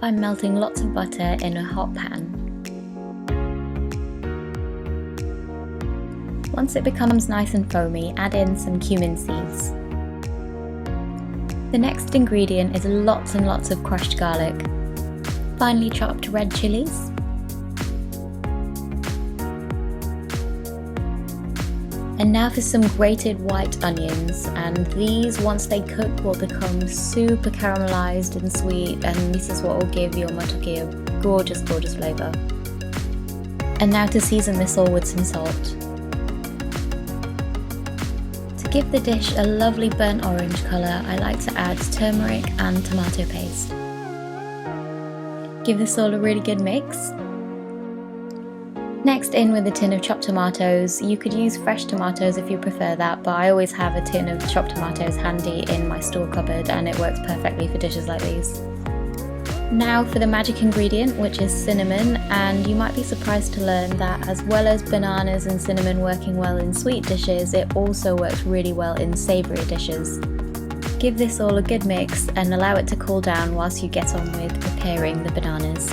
start by melting lots of butter in a hot pan. Once it becomes nice and foamy, add in some cumin seeds. The next ingredient is lots and lots of crushed garlic, finely chopped red chilies, and now for some grated white onions, and these, once they cook, will become super caramelized and sweet, and this is what will give your matoke a gorgeous, gorgeous flavour. And now to season this all with some salt. To give the dish a lovely burnt orange colour, I like to add turmeric and tomato paste. Give this all a really good mix. Next, in with a tin of chopped tomatoes. You could use fresh tomatoes if you prefer that, but I always have a tin of chopped tomatoes handy in my store cupboard and it works perfectly for dishes like these. Now for the magic ingredient, which is cinnamon, and you might be surprised to learn that as well as bananas and cinnamon working well in sweet dishes, it also works really well in savoury dishes. Give this all a good mix and allow it to cool down whilst you get on with preparing the bananas.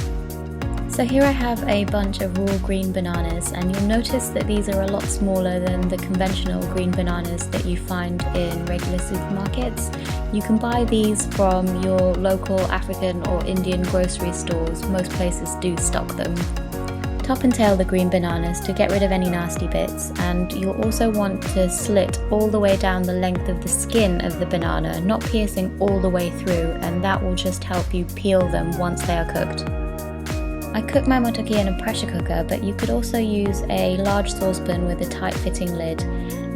So here I have a bunch of raw green bananas, and you'll notice that these are a lot smaller than the conventional green bananas that you find in regular supermarkets. You can buy these from your local African or Indian grocery stores. Most places do stock them. Top and tail the green bananas to get rid of any nasty bits, and you'll also want to slit all the way down the length of the skin of the banana, not piercing all the way through, and that will just help you peel them once they are cooked. I cook my matoke in a pressure cooker, but you could also use a large saucepan with a tight fitting lid,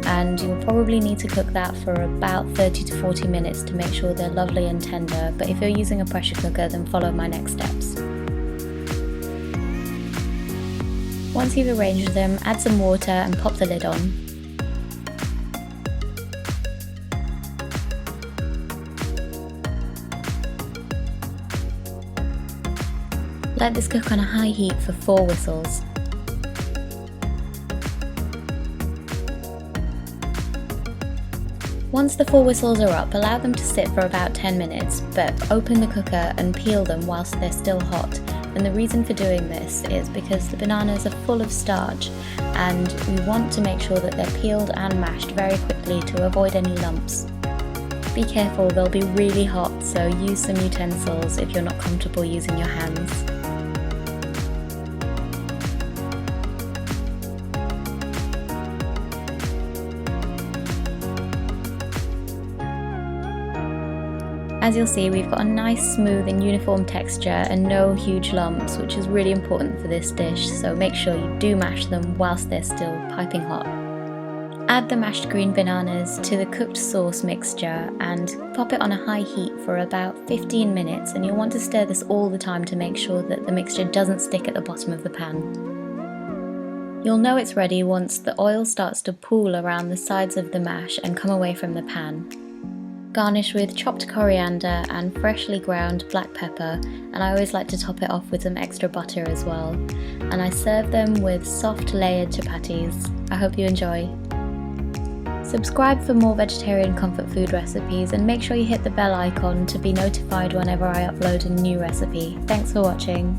and you'll probably need to cook that for about 30 to 40 minutes to make sure they're lovely and tender, but if you're using a pressure cooker, then follow my next steps. Once you've arranged them, add some water and pop the lid on. Let this cook on a high heat for 4 whistles. Once the 4 whistles are up, allow them to sit for about 10 minutes, but open the cooker and peel them whilst they're still hot. And the reason for doing this is because the bananas are full of starch, and we want to make sure that they're peeled and mashed very quickly to avoid any lumps. Be careful, they'll be really hot, so use some utensils if you're not comfortable using your hands. As you'll see, we've got a nice, smooth and uniform texture and no huge lumps, which is really important for this dish, so make sure you do mash them whilst they're still piping hot. Add the mashed green bananas to the cooked sauce mixture and pop it on a high heat for about 15 minutes, and you'll want to stir this all the time to make sure that the mixture doesn't stick at the bottom of the pan. You'll know it's ready once the oil starts to pool around the sides of the mash and come away from the pan. Garnish with chopped coriander and freshly ground black pepper, and I always like to top it off with some extra butter as well. And I serve them with soft layered chapatis. I hope you enjoy. Subscribe for more vegetarian comfort food recipes, and make sure you hit the bell icon to be notified whenever I upload a new recipe. Thanks for watching.